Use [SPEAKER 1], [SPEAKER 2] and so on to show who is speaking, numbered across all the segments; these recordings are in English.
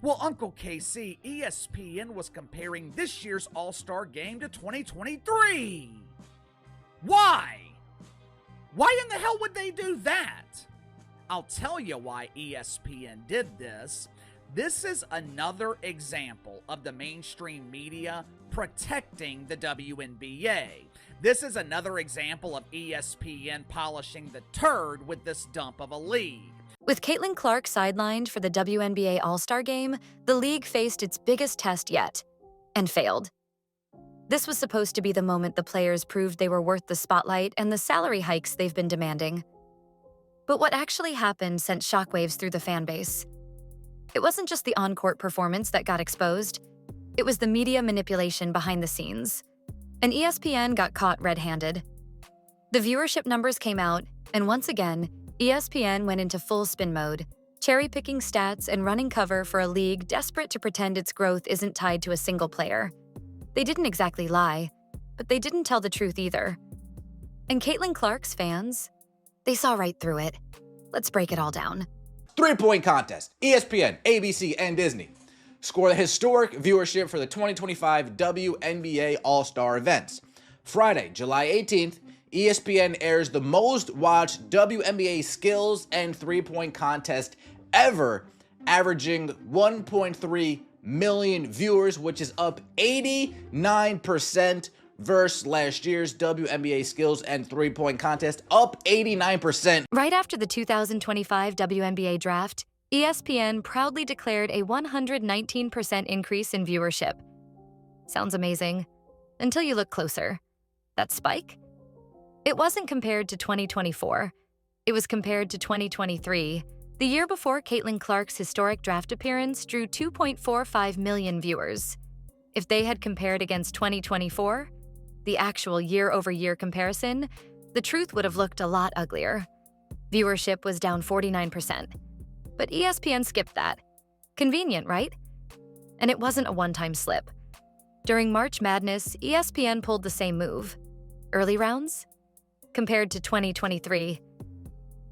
[SPEAKER 1] Well, Uncle KC, ESPN was comparing this year's All-Star game to 2023. Why? Why in the hell would they do that? I'll tell you why ESPN did this. This is another example of the mainstream media protecting the WNBA. This is another example of ESPN polishing the turd with this dump of a league.
[SPEAKER 2] With Caitlin Clark sidelined for the WNBA All-Star game, the league faced its biggest test yet, and failed. This was supposed to be the moment the players proved they were worth the spotlight and the salary hikes they've been demanding. But what actually happened sent shockwaves through the fan base. It wasn't just the on-court performance that got exposed, it was the media manipulation behind the scenes. And ESPN got caught red-handed. The viewership numbers came out, and once again, ESPN went into full spin mode, cherry-picking stats and running cover for a league desperate to pretend its growth isn't tied to a single player. They didn't exactly lie, but they didn't tell the truth either. And Caitlin Clark's fans, they saw right through it. Let's break it all down.
[SPEAKER 3] Three-point contest. ESPN, ABC, and Disney score the historic viewership for the 2025 WNBA All-Star events. Friday, July 18th, ESPN airs the most watched WNBA skills and three-point contest ever, averaging 1.3 million viewers, which is up 89% versus last year's WNBA skills and three-point contest, up 89%.
[SPEAKER 2] Right after the 2025 WNBA draft, ESPN proudly declared a 119% increase in viewership. Sounds amazing, until you look closer. That spike? It wasn't compared to 2024. It was compared to 2023, the year before Caitlin Clark's historic draft appearance drew 2.45 million viewers. If they had compared against 2024, the actual year-over-year comparison, the truth would have looked a lot uglier. Viewership was down 49%. But ESPN skipped that. Convenient, right? And it wasn't a one-time slip. During March Madness, ESPN pulled the same move. Early rounds? Compared to 2023.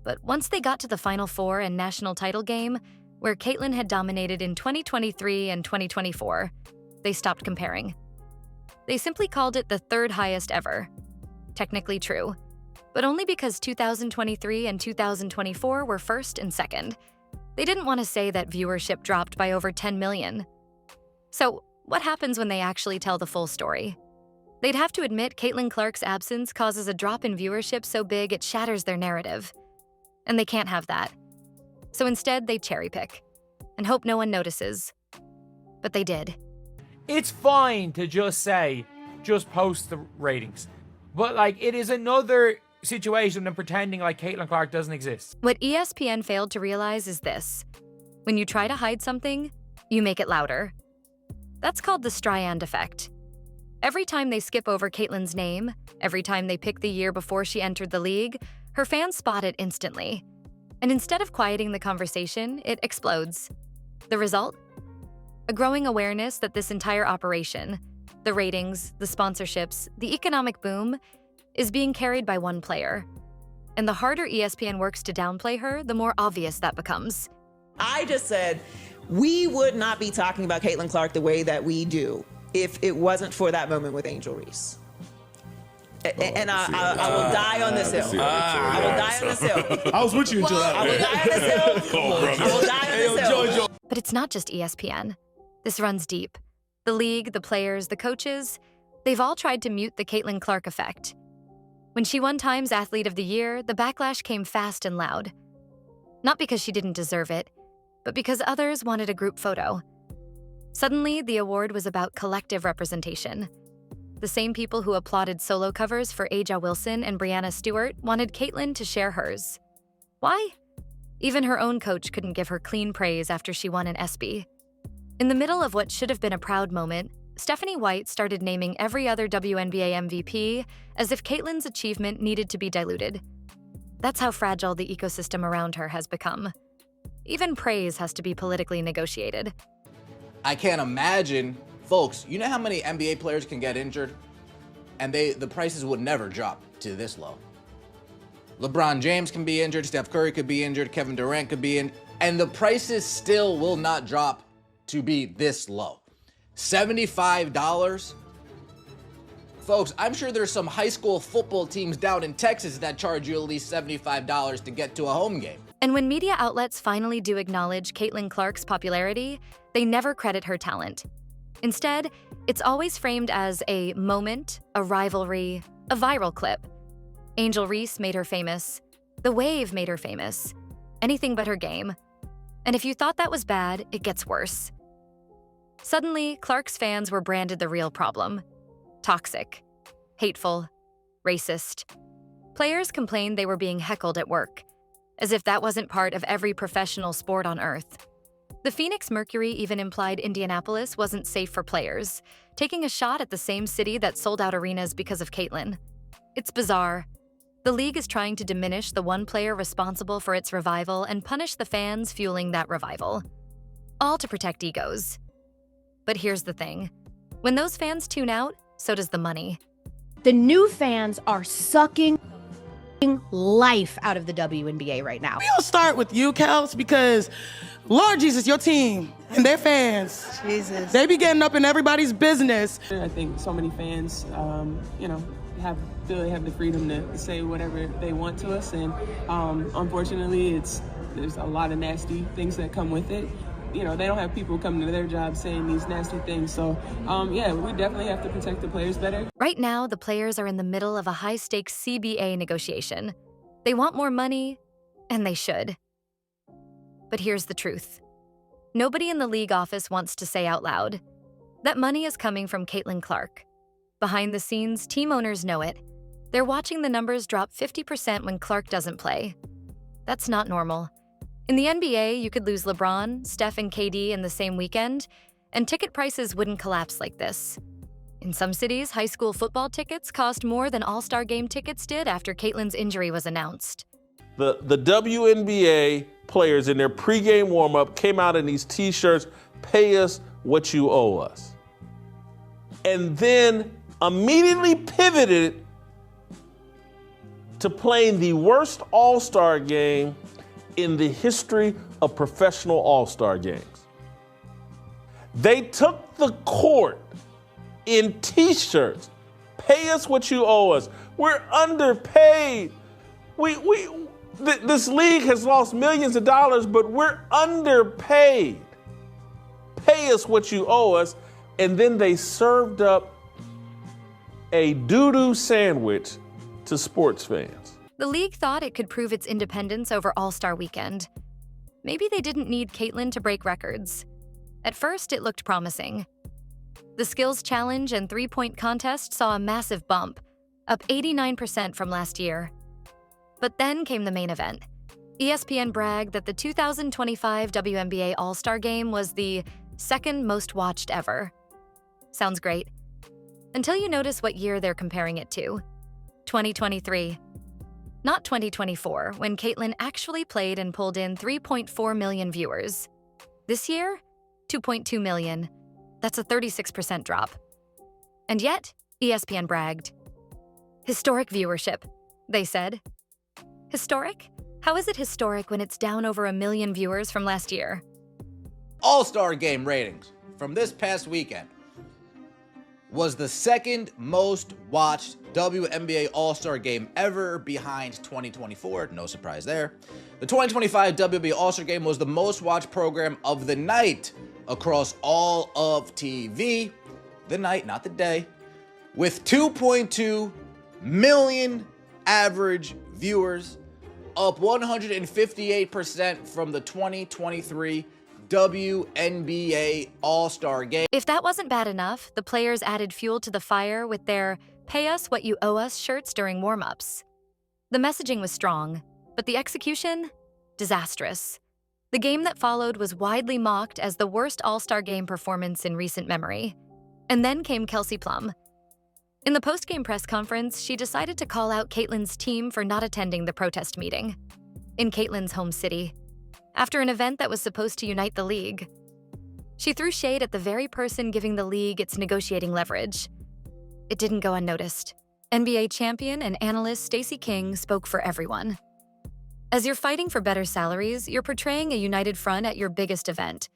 [SPEAKER 2] But once they got to the Final Four and national title game, where Caitlin had dominated in 2023 and 2024, they stopped comparing. They simply called it the third highest ever. Technically true, but only because 2023 and 2024 were first and second. They didn't want to say that viewership dropped by over 10 million. So, what happens when they actually tell the full story? They'd have to admit Caitlin Clark's absence causes a drop in viewership so big it shatters their narrative. And they can't have that. So instead, they cherry-pick and hope no one notices. But they did.
[SPEAKER 4] It's fine to just say, just post the ratings. But, like, it is another situation than pretending like Caitlin Clark doesn't exist.
[SPEAKER 2] What ESPN failed to realize is this. When you try to hide something, you make it louder. That's called the Strand effect. Every time they skip over Caitlin's name, every time they pick the year before she entered the league, her fans spot it instantly. And instead of quieting the conversation, it explodes. The result? A growing awareness that this entire operation, the ratings, the sponsorships, the economic boom, is being carried by one player. And the harder ESPN works to downplay her, the more obvious that becomes.
[SPEAKER 5] I just said we would not be talking about Caitlin Clark the way that we do if it wasn't for that moment with Angel Reese. And I will die on this hill. I will die on this hill.
[SPEAKER 6] I was with you until that.
[SPEAKER 5] I will die on this hill. I will die on this hill.
[SPEAKER 2] But it's not just ESPN. This runs deep. The league, the players, the coaches, they've all tried to mute the Caitlin Clark effect. When she won Time's Athlete of the Year, the backlash came fast and loud. Not because she didn't deserve it, but because others wanted a group photo. Suddenly, the award was about collective representation. The same people who applauded solo covers for Aja Wilson and Brianna Stewart wanted Caitlin to share hers. Why? Even her own coach couldn't give her clean praise after she won an ESPY. In the middle of what should have been a proud moment, Stephanie White started naming every other WNBA MVP as if Caitlin's achievement needed to be diluted. That's how fragile the ecosystem around her has become. Even praise has to be politically negotiated.
[SPEAKER 3] I can't imagine, folks, you know how many NBA players can get injured? And the prices would never drop to this low. LeBron James can be injured, Steph Curry could be injured, Kevin Durant could be in, and the prices still will not drop to be this low. $75? Folks, I'm sure there's some high school football teams down in Texas that charge you at least $75 to get to a home game.
[SPEAKER 2] And when media outlets finally do acknowledge Caitlin Clark's popularity, they never credit her talent. Instead, it's always framed as a moment, a rivalry, a viral clip. Angel Reese made her famous. The Wave made her famous. Anything but her game. And if you thought that was bad, it gets worse. Suddenly, Clark's fans were branded the real problem. Toxic, hateful, racist. Players complained they were being heckled at work, as if that wasn't part of every professional sport on earth. The Phoenix Mercury even implied Indianapolis wasn't safe for players, taking a shot at the same city that sold out arenas because of Caitlin. It's bizarre. The league is trying to diminish the one player responsible for its revival and punish the fans fueling that revival. All to protect egos. But here's the thing. When those fans tune out, so does the money.
[SPEAKER 6] The new fans are sucking life out of the WNBA right now.
[SPEAKER 7] We'll start with you, Kels, because Lord Jesus, your team and their fans,
[SPEAKER 8] Jesus,
[SPEAKER 7] they be getting up in everybody's business.
[SPEAKER 9] I think so many fans, feel they have the freedom to say whatever they want to us, and unfortunately, there's a lot of nasty things that come with it. They don't have people coming to their job saying these nasty things. So, we definitely have to protect the players better.
[SPEAKER 2] Right now, the players are in the middle of a high-stakes CBA negotiation. They want more money, and they should. But here's the truth. Nobody in the league office wants to say out loud. That money is coming from Caitlin Clark. Behind the scenes, team owners know it. They're watching the numbers drop 50% when Clark doesn't play. That's not normal. In the NBA, you could lose LeBron, Steph, and KD in the same weekend, and ticket prices wouldn't collapse like this. In some cities, high school football tickets cost more than All-Star game tickets did after Caitlin's injury was announced.
[SPEAKER 10] The WNBA players in their pregame warm-up came out in these T-shirts, "Pay us what you owe us." And then immediately pivoted to playing the worst All-Star game in the history of professional All-Star games. They took the court in T-shirts. "Pay us what you owe us. We're underpaid. This league has lost millions of dollars, but we're underpaid. Pay us what you owe us." And then they served up a doo-doo sandwich to sports fans.
[SPEAKER 2] The league thought it could prove its independence over All-Star weekend. Maybe they didn't need Caitlin to break records. At first, it looked promising. The skills challenge and three-point contest saw a massive bump, up 89% from last year. But then came the main event. ESPN bragged that the 2025 WNBA All-Star game was the second most watched ever. Sounds great. Until you notice what year they're comparing it to. 2023. Not 2024, when Caitlin actually played and pulled in 3.4 million viewers. This year, 2.2 million. That's a 36% drop. And yet, ESPN bragged. Historic viewership, they said. Historic? How is it historic when it's down over 1 million viewers from last year?
[SPEAKER 3] All-Star game ratings from this past weekend was the second most watched WNBA All-Star game ever behind 2024. No surprise there. The 2025 WNBA All-Star game was the most watched program of the night across all of TV. The night, not the day. With 2.2 million average viewers, up 158% from the 2023 WNBA All-Star game.
[SPEAKER 2] If that wasn't bad enough, the players added fuel to the fire with their "Pay us what you owe us" shirts during warm-ups. The messaging was strong, but the execution? Disastrous. The game that followed was widely mocked as the worst All-Star game performance in recent memory. And then came Kelsey Plum. In the post-game press conference, she decided to call out Caitlin's team for not attending the protest meeting in Caitlin's home city, after an event that was supposed to unite the league. She threw shade at the very person giving the league its negotiating leverage. It didn't go unnoticed. NBA champion and analyst Stacey King spoke for everyone. As you're fighting for better salaries, you're portraying a united front at your biggest event.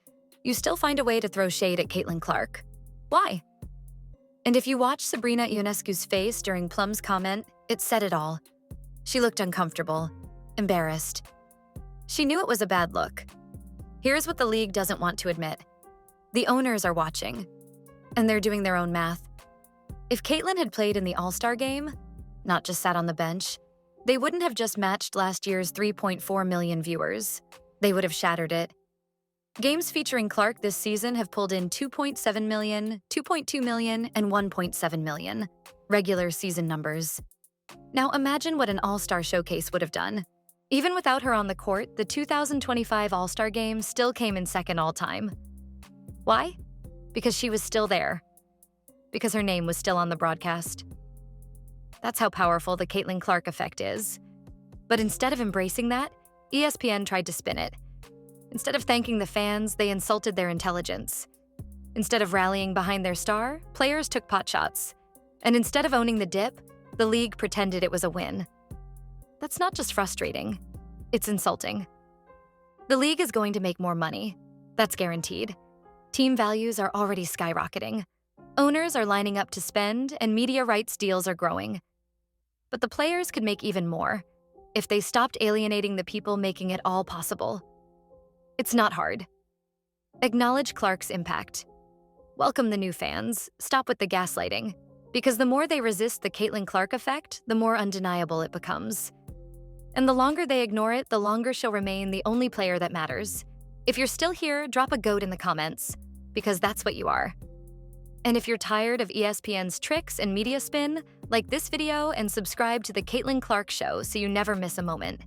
[SPEAKER 2] you still find a way to throw shade at Caitlin Clark. Why? And if you watch Sabrina Ionescu's face during Plum's comment, it said it all. She looked uncomfortable, embarrassed. She knew it was a bad look. Here's what the league doesn't want to admit. The owners are watching, and they're doing their own math. If Caitlin had played in the All-Star game, not just sat on the bench, they wouldn't have just matched last year's 3.4 million viewers. They would have shattered it. Games featuring Clark this season have pulled in 2.7 million, 2.2 million, and 1.7 million, regular season numbers. Now imagine what an All-Star showcase would have done. Even without her on the court, the 2025 All-Star game still came in second all-time. Why? Because she was still there. Because her name was still on the broadcast. That's how powerful the Caitlin Clark effect is. But instead of embracing that, ESPN tried to spin it. Instead of thanking the fans, they insulted their intelligence. Instead of rallying behind their star, players took potshots. And instead of owning the dip, the league pretended it was a win. That's not just frustrating, it's insulting. The league is going to make more money. That's guaranteed. Team values are already skyrocketing. Owners are lining up to spend, and media rights deals are growing. But the players could make even more if they stopped alienating the people making it all possible. It's not hard. Acknowledge Clark's impact. Welcome the new fans. Stop with the gaslighting. Because the more they resist the Caitlin Clark effect, the more undeniable it becomes. And the longer they ignore it, the longer she'll remain the only player that matters. If you're still here, drop a goat in the comments, because that's what you are. And if you're tired of ESPN's tricks and media spin, like this video and subscribe to The Caitlin Clark Show so you never miss a moment.